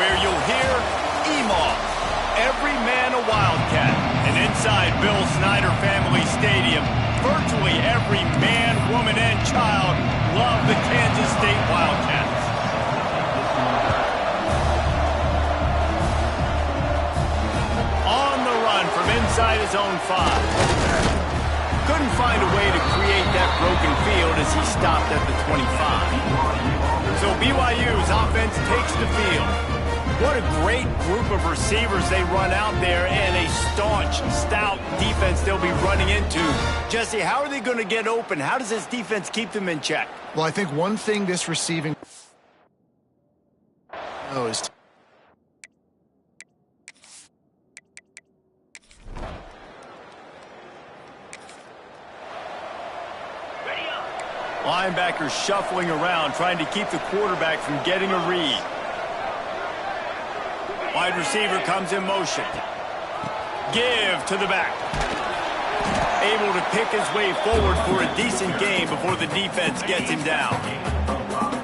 where you'll hear EMAW, every man a Wildcat. And inside Bill Snyder Family Stadium, virtually every man, woman, and child love the Kansas State Wildcats. On the run from inside his own 5. Couldn't find a way to create that broken field as he stopped at the 25. So BYU's offense takes the field. What a great group of receivers they run out there, and a staunch, stout defense they'll be running into. Jesse, how are they going to get open? How does this defense keep them in check? Well, I think one thing this receiving is linebackers shuffling around, trying to keep the quarterback from getting a read. Wide receiver comes in motion. Give to the back. Able to pick his way forward for a decent gain before the defense gets him down.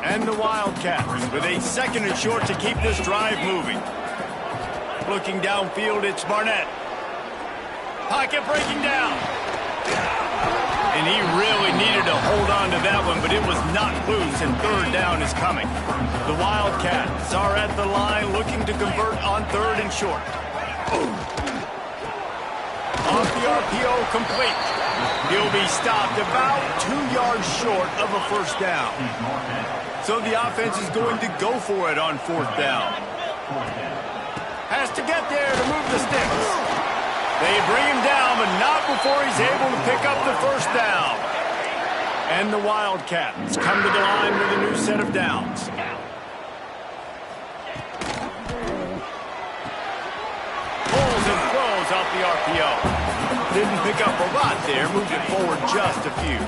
And the Wildcats with a 2nd and short to keep this drive moving. Looking downfield, it's Barnett. Pocket breaking down. And he really needed to hold on to that one, but it was not loose, and 3rd down is coming. The Wildcats are at the line looking to convert on 3rd and short. Off the RPO, complete. He'll be stopped about 2 yards short of a 1st down. So the offense is going to go for it on 4th down. Has to get there to move the sticks. They bring him down, but not before he's able to pick up the 1st down. And the Wildcats come to the line with a new set of downs. Pulls and throws out the RPO. Didn't pick up a lot there, moved it forward just a few.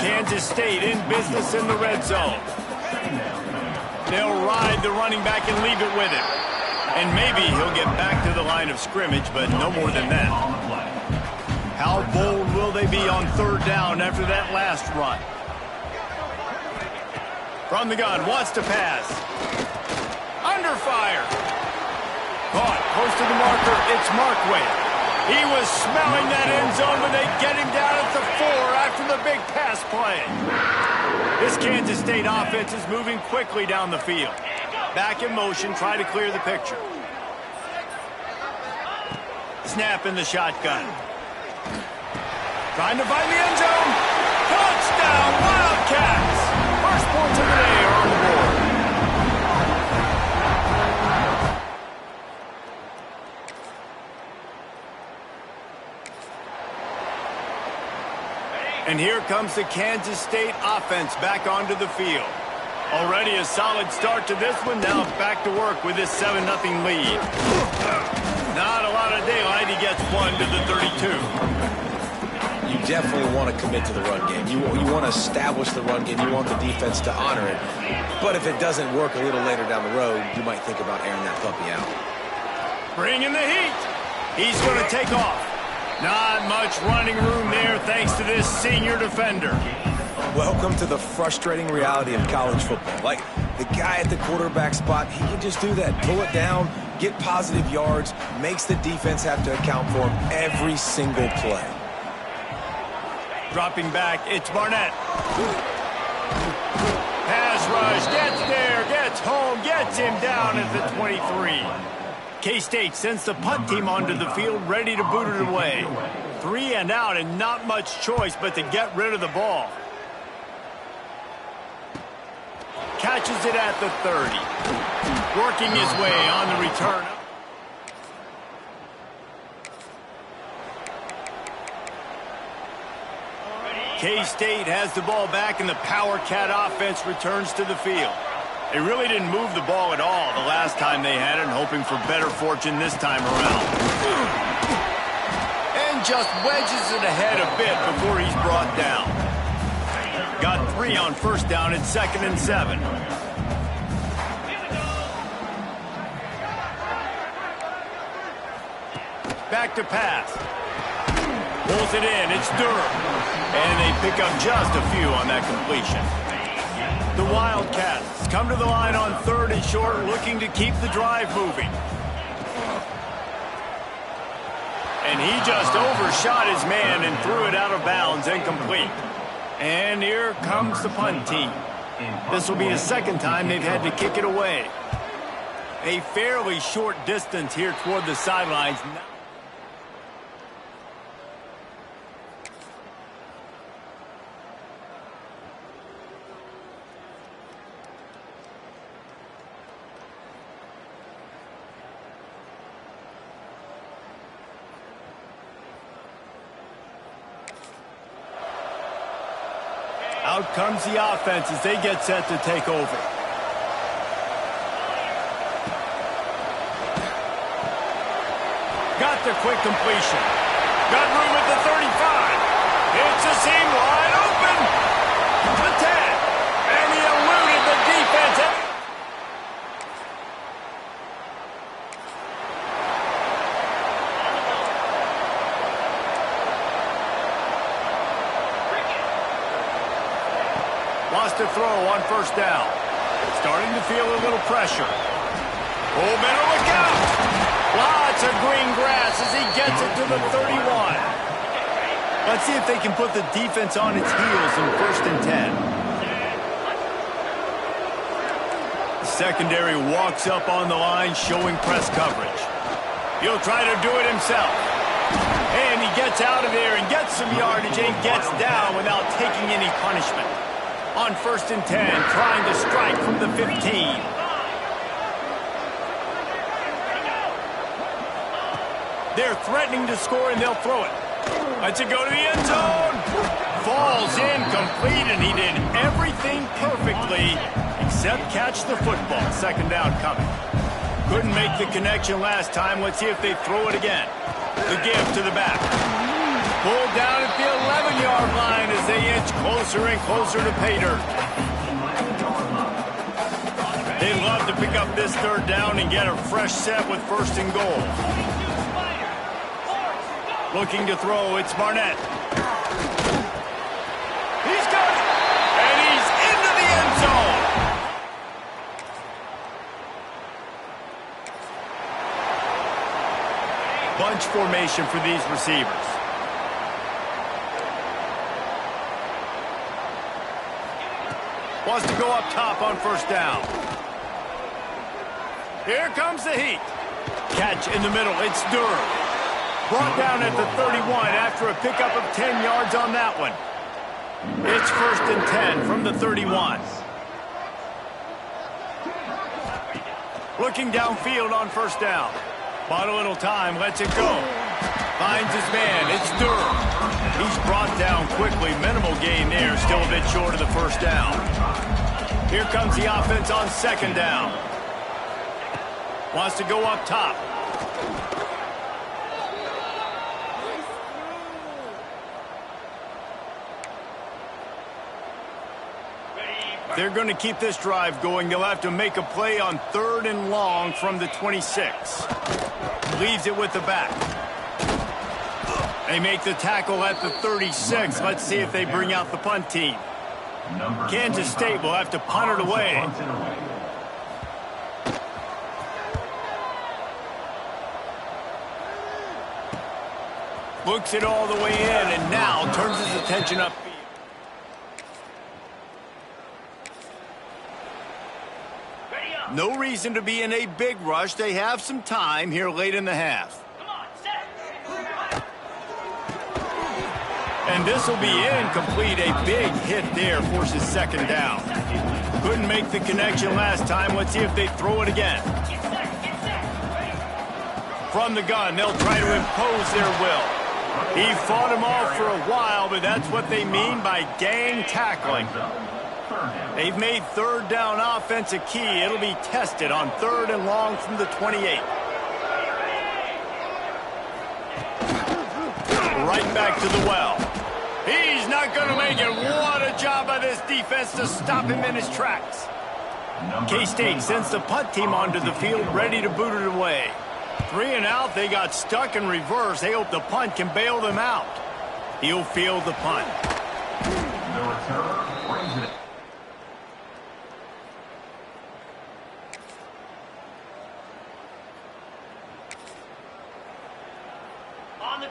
Kansas State in business in the red zone. They'll ride the running back and leave it with him. And maybe he'll get back to the line of scrimmage, but no more than that. How bold will they be on 3rd down after that last run? From the gun, wants to pass. Under fire. Caught, close to the marker, it's Markway. He was smelling that end zone when they get him down at the 4 after the big pass play. This Kansas State offense is moving quickly down the field. Back in motion, try to clear the picture. Snap in the shotgun. Trying to find the end zone. Touchdown, Wildcats! First points of the day are on the board. And here comes the Kansas State offense back onto the field. Already a solid start to this one. Now back to work with this 7-0 lead. Not a lot of daylight. He gets 1 to the 32. You definitely want to commit to the run game. You want to establish the run game. You want the defense to honor it. But if it doesn't work a little later down the road, you might think about airing that puppy out. Bringing the heat. He's going to take off. Not much running room there thanks to this senior defender. Welcome to the frustrating reality of college football. Like, the guy at the quarterback spot, he can just do that. Pull it down, get positive yards, makes the defense have to account for him every single play. Dropping back, it's Barnett. Pass rush, gets there, gets home, gets him down at the 23. K-State sends the punt team onto the field, ready to boot it away. 3 and out, and not much choice but to get rid of the ball. Catches it at the 30. Working his way on the return. K-State has the ball back, and the Power Cat offense returns to the field. They really didn't move the ball at all the last time they had it, hoping for better fortune this time around. And just wedges it ahead a bit before he's brought down. Got 3 on 1st down at 2nd and 7. Back to pass. Pulls it in. It's Durham. And they pick up just a few on that completion. The Wildcats come to the line on 3rd and short, looking to keep the drive moving. And he just overshot his man and threw it out of bounds, incomplete. And here comes the punt team. This will be the second time they've had to kick it away. A fairly short distance here toward the sidelines. Out comes the offense as they get set to take over. Got the quick completion. Got room at the 35. It's a seam wide open. The 10. And he eluded the defense. Lost to throw on 1st down. Starting to feel a little pressure. Oh, better look out. Lots of green grass as he gets it to the 31. Let's see if they can put the defense on its heels in 1st and 10. The secondary walks up on the line, showing press coverage. He'll try to do it himself. And he gets out of there and gets some yardage and gets down without taking any punishment. On 1st and 10, trying to strike from the 15. They're threatening to score, and they'll throw it. Lets it go to the end zone. Falls incomplete, and he did everything perfectly except catch the football. 2nd down coming. Couldn't make the connection last time. Let's see if they throw it again. The give to the back. Pulled down at the 11-yard line as they inch closer and closer to pay dirt. They'd love to pick up this 3rd down and get a fresh set with 1st and goal. Looking to throw, it's Barnett. He's got it! And he's into the end zone! Bunch formation for these receivers. Wants to go up top on 1st down. Here comes the heat. Catch in the middle. It's Durham. Brought down at the 31 after a pickup of 10 yards on that one. It's 1st and 10 from the 31. Looking downfield on 1st down. Bought a little time. Lets it go. Finds his man. It's Durham. He's brought down quickly. Minimal gain there. Still a bit short of the 1st down. Here comes the offense on 2nd down. Wants to go up top. They're going to keep this drive going. They'll have to make a play on 3rd and long from the 26. Leaves it with the back. They make the tackle at the 36. Let's see if they bring out the punt team. Kansas State will have to punt it away. Looks it all the way in and now turns his attention upfield. No reason to be in a big rush. They have some time here late in the half. And this will be incomplete. A big hit there forces 2nd down. Couldn't make the connection last time. Let's see if they throw it again. From the gun, they'll try to impose their will. He fought him off for a while, but that's what they mean by gang tackling. They've made 3rd down offense a key. It'll be tested on 3rd and long from the 28. Right back to the well. He's not going to make it. What a job by this defense to stop him in his tracks. K-State sends the punt team onto the field, ready to boot it away. 3 and out, they got stuck in reverse. They hope the punt can bail them out. He'll field the punt.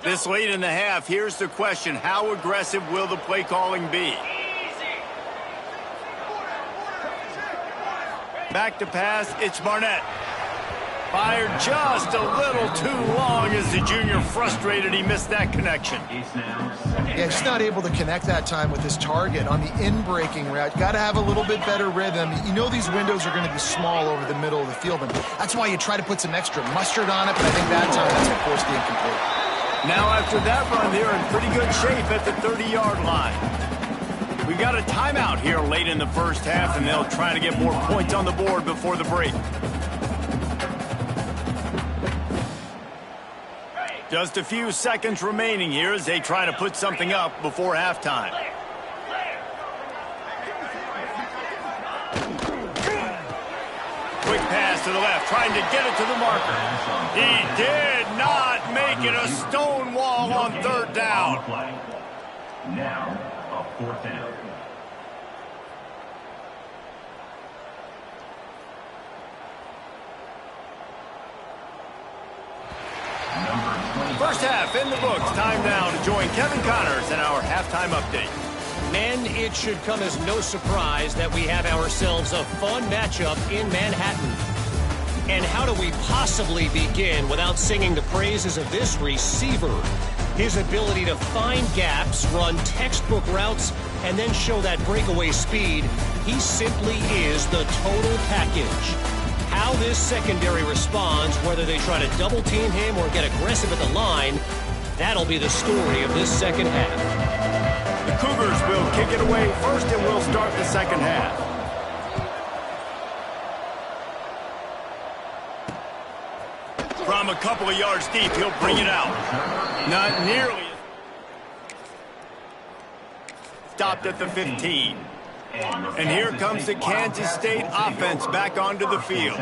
This late in the half, here's the question. How aggressive will the play calling be? Back to pass, it's Barnett. Fired just a little too long as the junior frustrated he missed that connection. Yeah, just not able to connect that time with his target on the in-breaking route. Got to have a little bit better rhythm. You know these windows are going to be small over the middle of the field, and that's why you try to put some extra mustard on it, but I think that time that's what forced the incomplete. Now after that run, they're in pretty good shape at the 30-yard line. We've got a timeout here late in the first half, and they'll try to get more points on the board before the break. Just a few seconds remaining here as they try to put something up before halftime. Quick pass to the left, trying to get it to the marker. He did not make it. A stone wall on third down. Now, a fourth down. First half in the books. Time now to join Kevin Connors in our halftime update. Men, it should come as no surprise that we have ourselves a fun matchup in Manhattan. And how do we possibly begin without singing the praises of this receiver? His ability to find gaps, run textbook routes, and then show that breakaway speed. He simply is the total package. How this secondary responds, whether they try to double team him or get aggressive at the line, that'll be the story of this second half. The Cougars will kick it away first, and we'll start the second half. From a couple of yards deep, he'll bring it out. Not nearly. Stopped at the 15. And here comes the Kansas State offense back onto the field.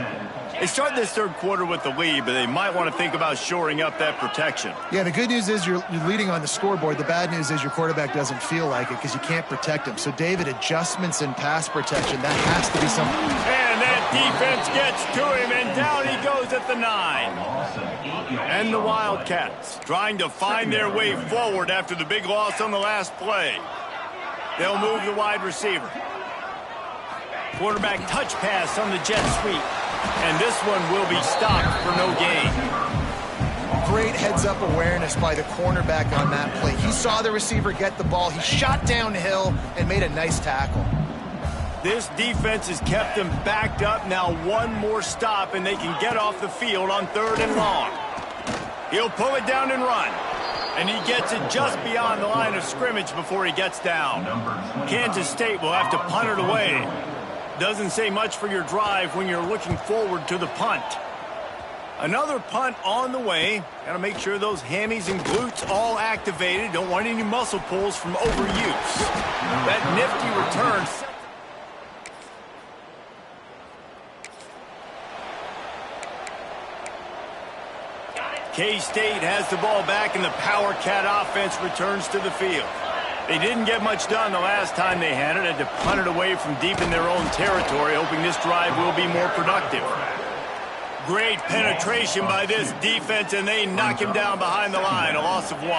They start this third quarter with the lead, but they might want to think about shoring up that protection. Yeah, the good news is you're leading on the scoreboard. The bad news is your quarterback doesn't feel like it because you can't protect him. So, David, adjustments in pass protection, that has to be something. And that defense gets to him, and down he goes at the 9. And the Wildcats trying to find their way forward after the big loss on the last play. They'll move the wide receiver. Quarterback touch pass on the jet sweep. And this one will be stopped for no gain. Great heads-up awareness by the cornerback on that play. He saw the receiver get the ball. He shot downhill and made a nice tackle. This defense has kept them backed up. Now one more stop, and they can get off the field on 3rd and long. He'll pull it down and run. And he gets it just beyond the line of scrimmage before he gets down. Kansas State will have to punt it away. Doesn't say much for your drive when you're looking forward to the punt. Another punt on the way. Got to make sure those hammies and glutes all activated. Don't want any muscle pulls from overuse. That nifty return. K-State has the ball back, and the Power Cat offense returns to the field. They didn't get much done the last time they had it. Had to punt it away from deep in their own territory, hoping this drive will be more productive. Great penetration by this defense, and they knock him down behind the line. A loss of 1.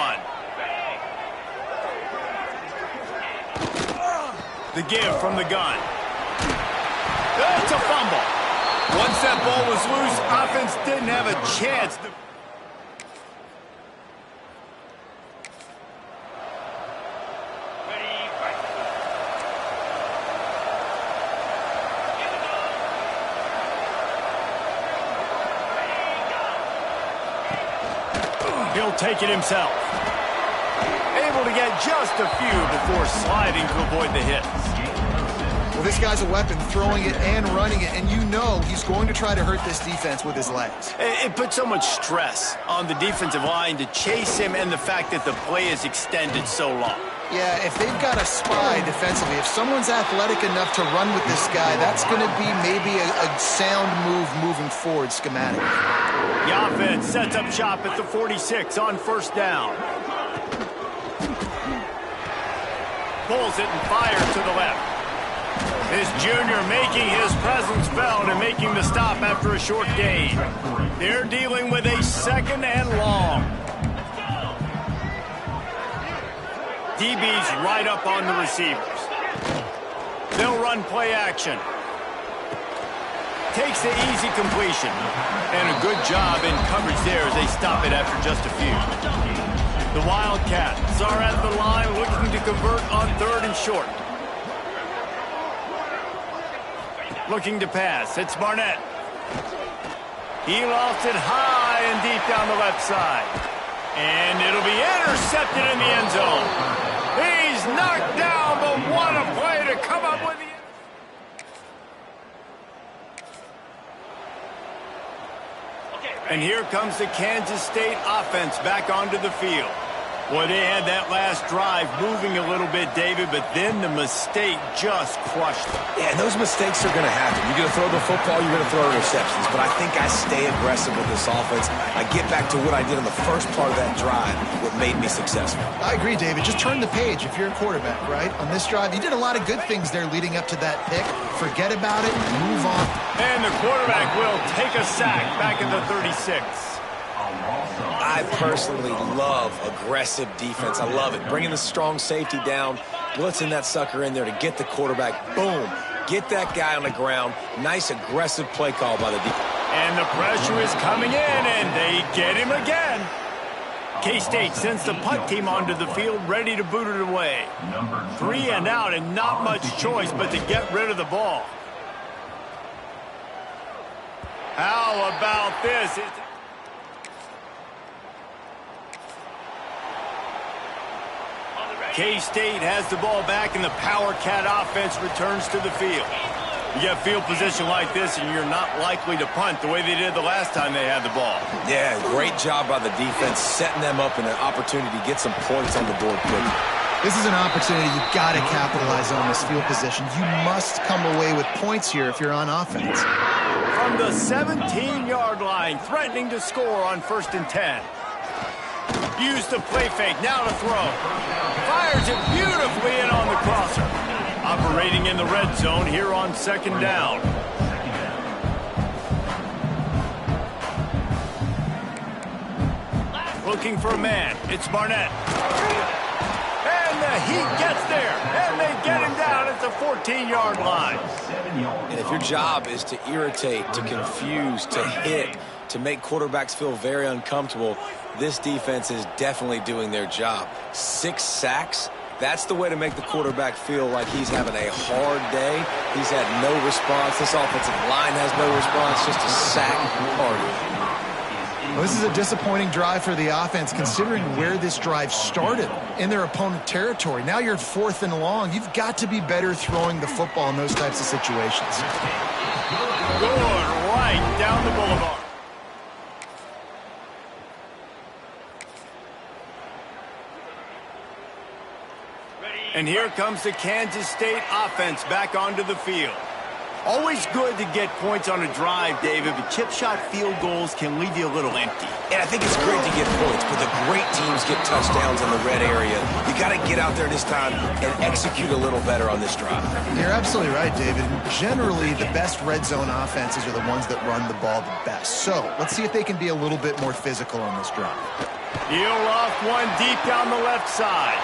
The give from the gun. That's a fumble. Once that ball was loose, offense didn't have a chance to... He'll take it himself. Able to get just a few before sliding to avoid the hits. Well, this guy's a weapon, throwing it and running it, and you know he's going to try to hurt this defense with his legs. It puts so much stress on the defensive line to chase him, and the fact that the play is extended so long. Yeah, if they've got a spy defensively, if someone's athletic enough to run with this guy, that's going to be maybe a sound move moving forward schematic. The offense sets up shop at the 46 on 1st down. Pulls it and fires to the left. This junior making his presence felt and making the stop after a short gain. They're dealing with a 2nd and long. DB's right up on the receivers. They'll run play action. Takes the easy completion. And a good job in coverage there as they stop it after just a few. The Wildcats are at the line looking to convert on 3rd and short. Looking to pass. It's Barnett. He lost it high and deep down the left side. And it'll be intercepted in the end zone. He's knocked down, but what a play to come up with the... And here comes the Kansas State offense back onto the field. Well, they had that last drive moving a little bit, David, but then the mistake just crushed them. Yeah, and those mistakes are going to happen. You're going to throw the football, you're going to throw interceptions. But I think I stay aggressive with this offense. I get back to what I did in the first part of that drive, what made me successful. I agree, David. Just turn the page if you're a quarterback, right? On this drive, you did a lot of good things there leading up to that pick. Forget about it and move on. And the quarterback will take a sack back at the 36. I personally love aggressive defense. I love it. Bringing the strong safety down, blitzing that sucker in there to get the quarterback. Boom. Get that guy on the ground. Nice aggressive play call by the defense. And the pressure is coming in, and they get him again. K-State sends the punt team onto the field, ready to boot it away. 3 and out, and not much choice but to get rid of the ball. How about this? K-State has the ball back, and the Power Cat offense returns to the field. You get field position like this, and you're not likely to punt the way they did the last time they had the ball. Yeah, great job by the defense, setting them up in an opportunity to get some points on the board quickly. This is an opportunity you've got to capitalize on this field position. You must come away with points here if you're on offense. From the 17-yard line, threatening to score on 1st and 10. Use the play fake, now to throw. Fires it beautifully in on the crosser. Operating in the red zone here on 2nd down. Looking for a man, it's Barnett. And the heat gets there, and they get him down at the 14-yard line. And if your job is to irritate, to confuse, to hit, to make quarterbacks feel very uncomfortable, this defense is definitely doing their job. 6 sacks, that's the way to make the quarterback feel like he's having a hard day. He's had no response. This offensive line has no response, just a sack party. Well, this is a disappointing drive for the offense, considering where this drive started in their opponent territory. Now you're at 4th and long. You've got to be better throwing the football in those types of situations. Good, right down the boulevard. And here comes the Kansas State offense back onto the field. Always good to get points on a drive, David, but chip shot field goals can leave you a little empty. And I think it's great to get points, but the great teams get touchdowns in the red area. You got to get out there this time and execute a little better on this drive. You're absolutely right, David. Generally, the best red zone offenses are the ones that run the ball the best. So let's see if they can be a little bit more physical on this drive. He'll off one deep down the left side.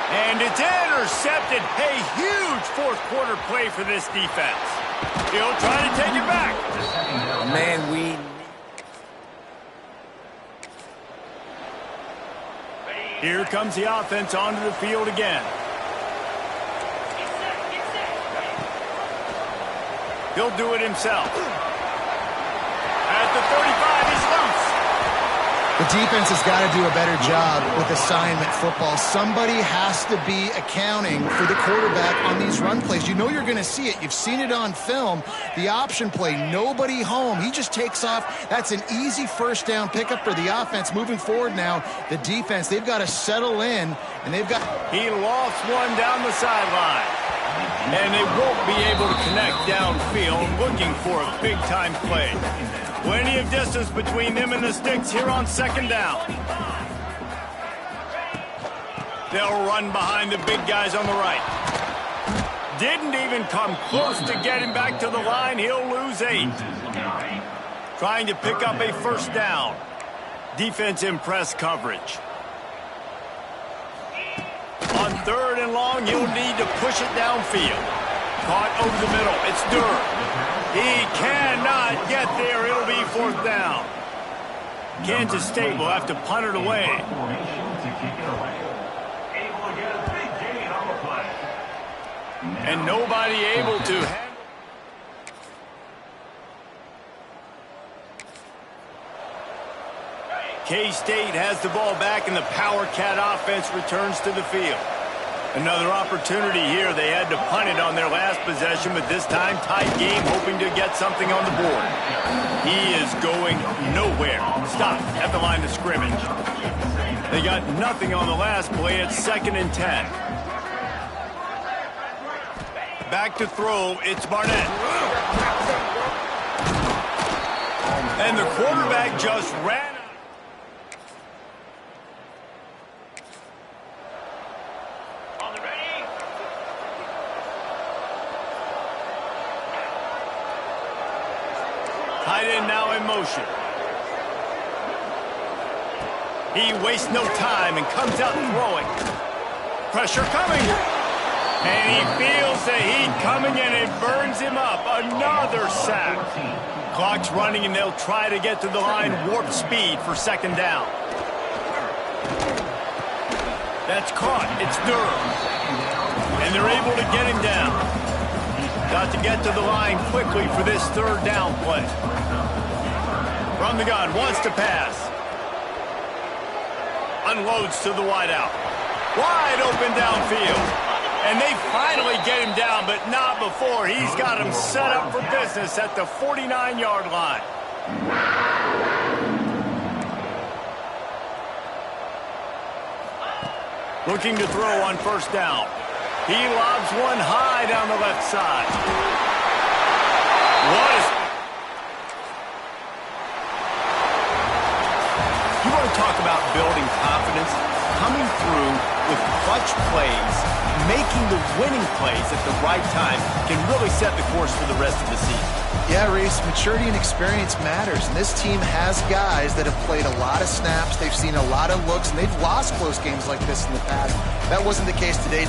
And it's intercepted. A huge 4th quarter play for this defense. He'll try to take it back. Man, Here comes the offense onto the field again. He'll do it himself. At the 35, he's loose. The defense has got to do a better job with assignment football. Somebody has to be accounting for the quarterback on these run plays. You know you're going to see it. You've seen it on film. The option play, nobody home. He just takes off. That's an easy 1st down pickup for the offense. Moving forward now, the defense, they've got to settle in, and they've got... He lost one down the sideline. And they won't be able to connect downfield, looking for a big-time play. Plenty of distance between them and the sticks here on 2nd down. They'll run behind the big guys on the right. Didn't even come close to getting back to the line. He'll lose 8. Trying to pick up a 1st down. Defense in press coverage. On 3rd and long, you'll need to push it downfield. Caught over the middle. It's Durr. He cannot get there. It'll be 4th down. Kansas State will have to punt it away. And nobody able to handle. K-State has the ball back, and the Power Cat offense returns to the field. Another opportunity here. They had to punt it on their last possession, but this time tight game, hoping to get something on the board. He is going nowhere. Stop at the line of scrimmage. They got nothing on the last play. It's 2nd and 10. Back to throw. It's Barnett. And the quarterback just ran. Tight end now in motion. He wastes no time and comes out throwing. Pressure coming. And he feels the heat coming and it burns him up. Another sack. Clock's running and they'll try to get to the line warp speed for 2nd down. That's caught. It's Durham. And they're able to get him down. Got to get to the line quickly for this 3rd down play. From the gun, wants to pass. Unloads to the wideout. Wide open downfield. And they finally get him down, but not before. He's got him set up for business at the 49-yard line. Looking to throw on 1st down. He lobs one high down the left side. You want to talk about building confidence? Coming through with clutch plays, making the winning plays at the right time can really set the course for the rest of the season. Yeah, Reese, maturity and experience matters. And this team has guys that have played a lot of snaps. They've seen a lot of looks, and they've lost close games like this in the past. That wasn't the case today.